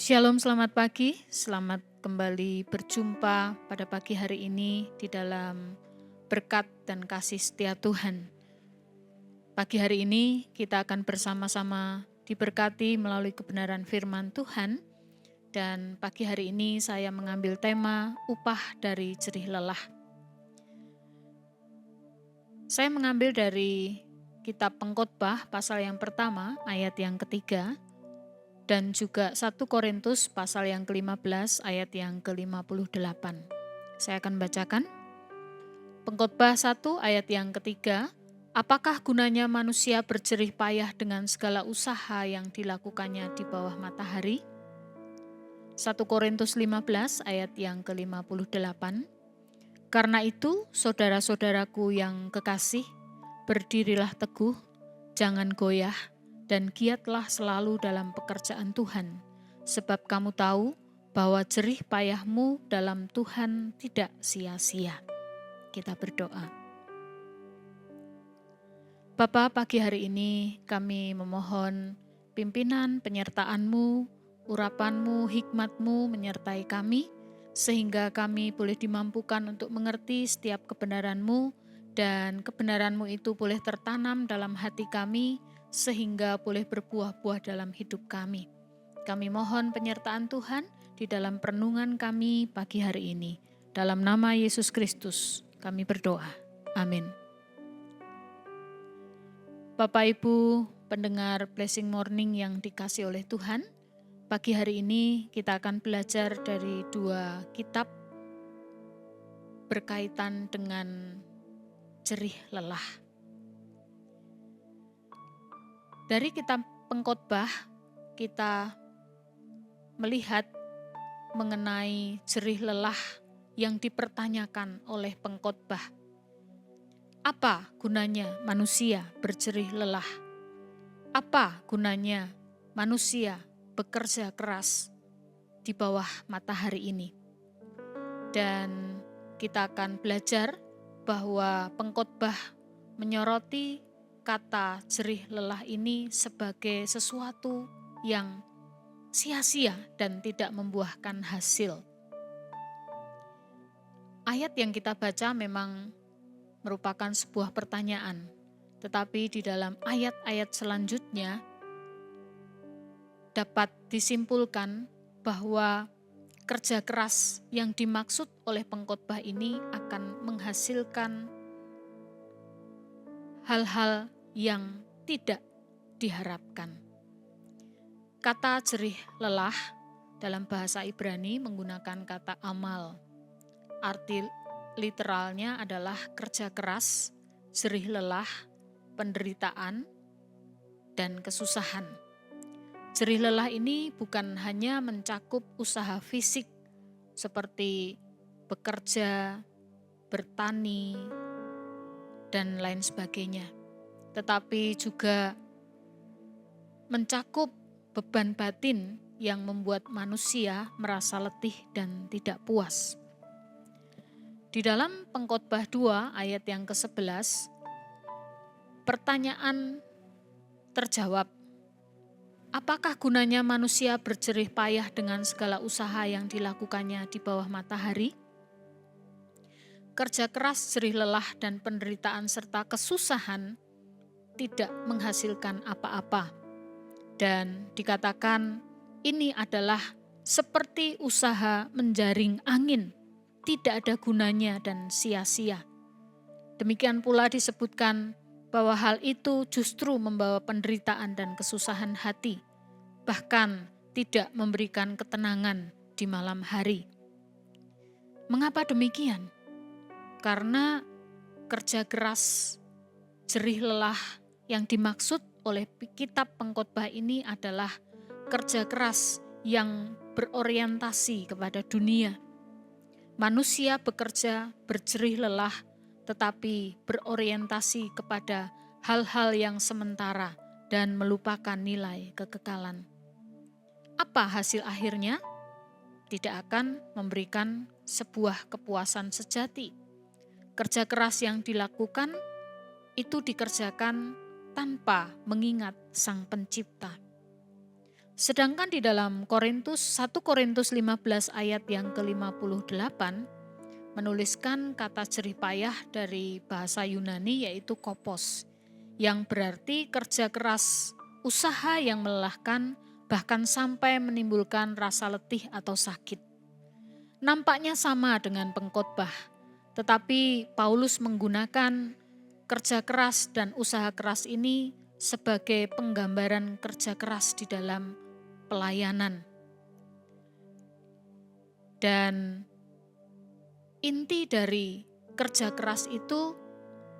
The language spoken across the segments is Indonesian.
Shalom, selamat pagi. Selamat kembali berjumpa pada pagi hari ini di dalam berkat dan kasih setia Tuhan. Pagi hari ini kita akan bersama-sama diberkati melalui kebenaran firman Tuhan. Dan pagi hari ini saya mengambil tema upah dari jerih lelah. Saya mengambil dari kitab Pengkhotbah pasal yang pertama ayat yang ketiga. Dan juga 1 Korintus pasal yang ke-15 ayat yang ke-58. Saya akan bacakan. Pengkhotbah 1 ayat yang ketiga. Apakah gunanya manusia berjerih payah dengan segala usaha yang dilakukannya di bawah matahari? 1 Korintus 15 ayat yang ke-58. Karena itu, saudara-saudaraku yang kekasih, berdirilah teguh, jangan goyah, dan giatlah selalu dalam pekerjaan Tuhan, sebab kamu tahu bahwa jerih payahmu dalam Tuhan tidak sia-sia. Kita berdoa. Bapa, pagi hari ini kami memohon pimpinan penyertaan-Mu, urapan-Mu, hikmat-Mu menyertai kami, sehingga kami boleh dimampukan untuk mengerti setiap kebenaran-Mu, dan kebenaran-Mu itu boleh tertanam dalam hati kami, sehingga boleh berbuah-buah dalam hidup kami. Kami mohon penyertaan Tuhan di dalam perenungan kami pagi hari ini. Dalam nama Yesus Kristus kami berdoa. Amin. Bapak Ibu pendengar Blessing Morning yang dikasih oleh Tuhan, pagi hari ini kita akan belajar dari dua kitab berkaitan dengan jerih lelah. Dari kitab Pengkhotbah kita melihat mengenai jerih lelah yang dipertanyakan oleh pengkhotbah. Apa gunanya manusia berjerih lelah? Apa gunanya manusia bekerja keras di bawah matahari ini? Dan kita akan belajar bahwa pengkhotbah menyoroti kata jerih lelah ini sebagai sesuatu yang sia-sia dan tidak membuahkan hasil. Ayat yang kita baca memang merupakan sebuah pertanyaan, tetapi di dalam ayat-ayat selanjutnya dapat disimpulkan bahwa kerja keras yang dimaksud oleh pengkhotbah ini akan menghasilkan hal-hal yang tidak diharapkan. Kata jerih lelah dalam bahasa Ibrani menggunakan kata amal. Arti literalnya adalah kerja keras, jerih lelah, penderitaan, dan kesusahan. Jerih lelah ini bukan hanya mencakup usaha fisik seperti bekerja, bertani, dan lain sebagainya, tetapi juga mencakup beban batin yang membuat manusia merasa letih dan tidak puas. Di dalam Pengkhotbah 2 ayat yang ke-11, pertanyaan terjawab. Apakah gunanya manusia berjerih payah dengan segala usaha yang dilakukannya di bawah matahari? Kerja keras, jerih lelah, dan penderitaan serta kesusahan tidak menghasilkan apa-apa. Dan dikatakan ini adalah seperti usaha menjaring angin, tidak ada gunanya dan sia-sia. Demikian pula disebutkan bahwa hal itu justru membawa penderitaan dan kesusahan hati, bahkan tidak memberikan ketenangan di malam hari. Mengapa demikian? Karena kerja keras, jerih lelah yang dimaksud oleh kitab Pengkhotbah ini adalah kerja keras yang berorientasi kepada dunia. Manusia bekerja berjerih lelah tetapi berorientasi kepada hal-hal yang sementara dan melupakan nilai kekekalan. Apa hasil akhirnya? Tidak akan memberikan sebuah kepuasan sejati. Kerja keras yang dilakukan itu dikerjakan tanpa mengingat Sang Pencipta. Sedangkan di dalam 1 Korintus 15 ayat yang ke-58 menuliskan kata jerih payah dari bahasa Yunani yaitu kopos, yang berarti kerja keras, usaha yang melelahkan, bahkan sampai menimbulkan rasa letih atau sakit. Nampaknya sama dengan pengkhotbah, tetapi Paulus menggunakan kerja keras dan usaha keras ini sebagai penggambaran kerja keras di dalam pelayanan. Dan inti dari kerja keras itu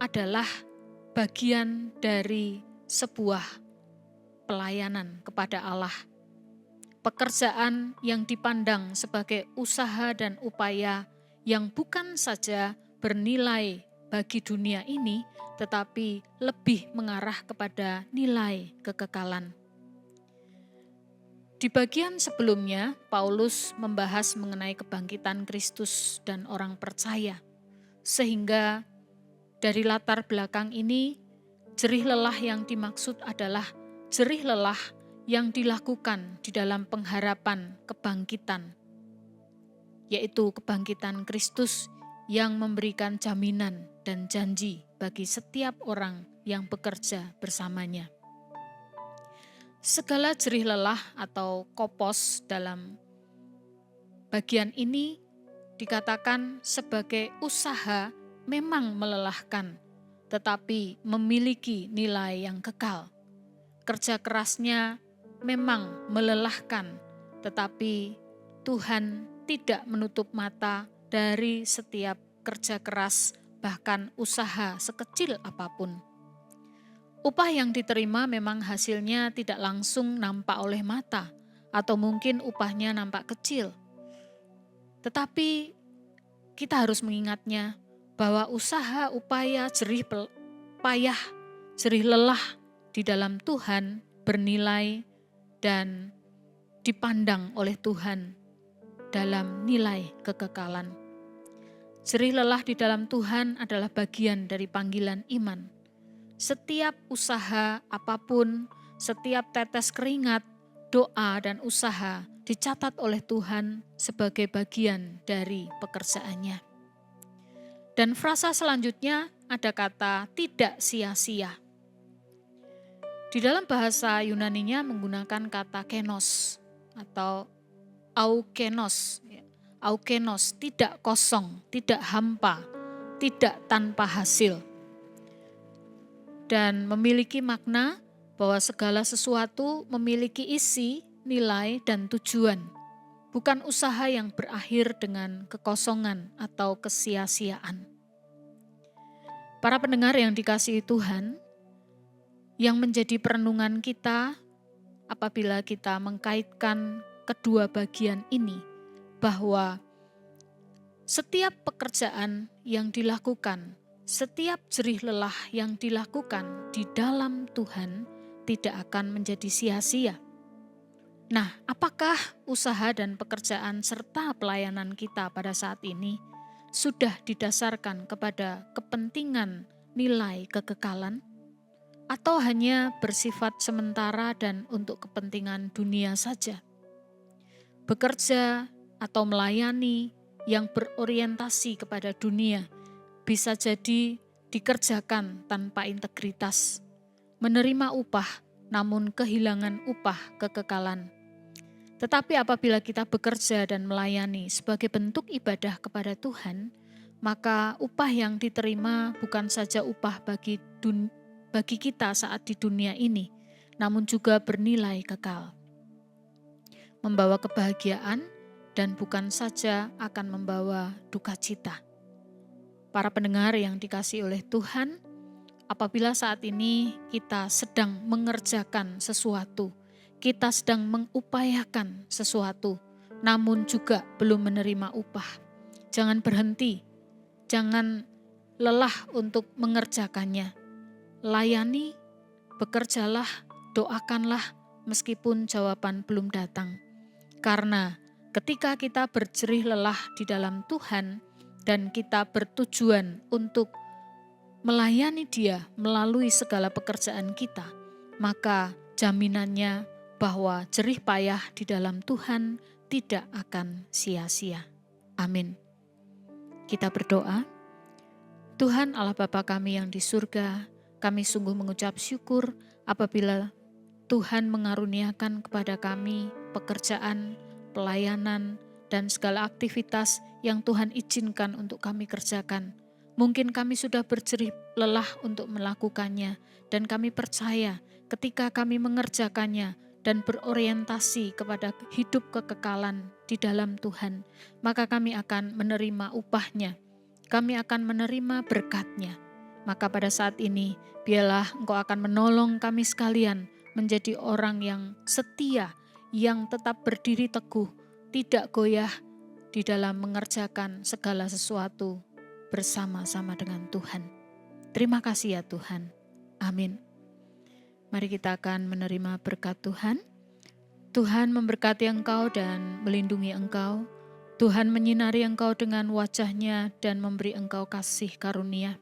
adalah bagian dari sebuah pelayanan kepada Allah. Pekerjaan yang dipandang sebagai usaha dan upaya yang bukan saja bernilai bagi dunia ini, tetapi lebih mengarah kepada nilai kekekalan. Di bagian sebelumnya, Paulus membahas mengenai kebangkitan Kristus dan orang percaya. Sehingga dari latar belakang ini, jerih lelah yang dimaksud adalah jerih lelah yang dilakukan di dalam pengharapan kebangkitan, yaitu kebangkitan Kristus yang memberikan jaminan dan janji bagi setiap orang yang bekerja bersamanya. Segala jerih lelah atau kopos dalam bagian ini dikatakan sebagai usaha memang melelahkan, tetapi memiliki nilai yang kekal. Kerja kerasnya memang melelahkan, tetapi Tuhan tidak menutup mata dari setiap kerja keras, bahkan usaha sekecil apapun. Upah yang diterima memang hasilnya tidak langsung nampak oleh mata, atau mungkin upahnya nampak kecil. Tetapi kita harus mengingatnya bahwa usaha, upaya, jerih payah, jerih lelah di dalam Tuhan bernilai dan dipandang oleh Tuhan dalam nilai kekekalan. Jerih lelah di dalam Tuhan adalah bagian dari panggilan iman. Setiap usaha apapun, setiap tetes keringat, doa dan usaha dicatat oleh Tuhan sebagai bagian dari pekerjaannya. Dan frasa selanjutnya ada kata tidak sia-sia. Di dalam bahasa Yunaninya menggunakan kata kenos atau aukenos. Aukenos, tidak kosong, tidak hampa, tidak tanpa hasil. Dan memiliki makna bahwa segala sesuatu memiliki isi, nilai, dan tujuan. Bukan usaha yang berakhir dengan kekosongan atau kesia-siaan. Para pendengar yang dikasihi Tuhan, yang menjadi perenungan kita apabila kita mengkaitkan kedua bagian ini, bahwa setiap pekerjaan yang dilakukan, setiap jerih lelah yang dilakukan di dalam Tuhan tidak akan menjadi sia-sia. Nah, apakah usaha dan pekerjaan serta pelayanan kita pada saat ini sudah didasarkan kepada kepentingan nilai kekekalan? Atau hanya bersifat sementara dan untuk kepentingan dunia saja? Bekerja atau melayani yang berorientasi kepada dunia bisa jadi dikerjakan tanpa integritas, menerima upah namun kehilangan upah kekekalan. Tetapi apabila kita bekerja dan melayani sebagai bentuk ibadah kepada Tuhan, maka upah yang diterima bukan saja upah bagi kita saat di dunia ini, namun juga bernilai kekal. Membawa kebahagiaan dan bukan saja akan membawa duka cita. Para pendengar yang dikasihi oleh Tuhan, apabila saat ini kita sedang mengerjakan sesuatu, kita sedang mengupayakan sesuatu, namun juga belum menerima upah, jangan berhenti, jangan lelah untuk mengerjakannya. Layani, bekerjalah, doakanlah meskipun jawaban belum datang. Karena ketika kita berjerih lelah di dalam Tuhan, dan kita bertujuan untuk melayani Dia melalui segala pekerjaan kita, maka jaminannya bahwa jerih payah di dalam Tuhan tidak akan sia-sia. Amin. Kita berdoa. Tuhan Allah Bapa kami yang di surga, kami sungguh mengucap syukur apabila Tuhan mengaruniakan kepada kami pekerjaan, pelayanan, dan segala aktivitas yang Tuhan izinkan untuk kami kerjakan. Mungkin kami sudah berjerih lelah untuk melakukannya, dan kami percaya ketika kami mengerjakannya dan berorientasi kepada hidup kekekalan di dalam Tuhan, maka kami akan menerima upahnya. Kami akan menerima berkat-Nya. Maka pada saat ini, biarlah Engkau akan menolong kami sekalian menjadi orang yang setia, yang tetap berdiri teguh, tidak goyah di dalam mengerjakan segala sesuatu bersama-sama dengan Tuhan. Terima kasih ya Tuhan. Amin. Mari kita akan menerima berkat Tuhan. Tuhan memberkati engkau dan melindungi engkau. Tuhan menyinari engkau dengan wajah-Nya dan memberi engkau kasih karunia.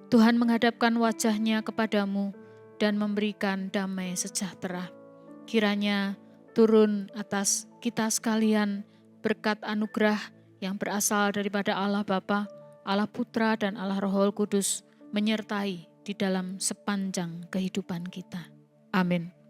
Tuhan menghadapkan wajah-Nya kepadamu dan memberikan damai sejahtera. Kiranya turun atas kita sekalian berkat anugerah yang berasal daripada Allah Bapa, Allah Putra dan Allah Roh Kudus menyertai di dalam sepanjang kehidupan kita. Amin.